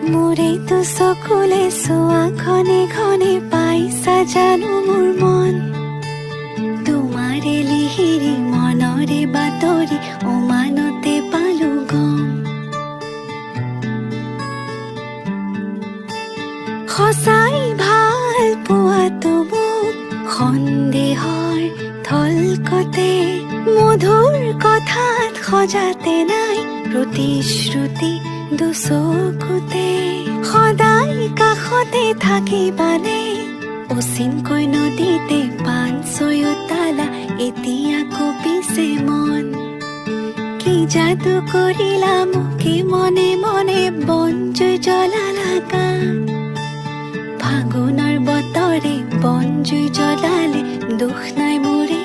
মোৰেতো চকুলে চোৱা ঘনে ঘনে পাইছা জানো মোৰ মন তোমাৰে লিহিৰি মনৰে বাতৰি অমানতে পালো গম সঁচাই ভাল পোৱাটো মোক সন্দেহৰ থলকতে মধুৰ কথাত সজাতে নাই প্ৰতিশ্ৰুতি দুচকুতে সদায় কাষতে থাকিবানে অচিনকৈ নদীতে পান ছয়োতালা এতিয়া কঁপিছে মন কি যাদু কৰিলা মোকে মনে মনে বন জুই জ্বলালা গান ফাগুনৰ বতৰে বন জুই জ্বলালে দুখ নাই মোৰে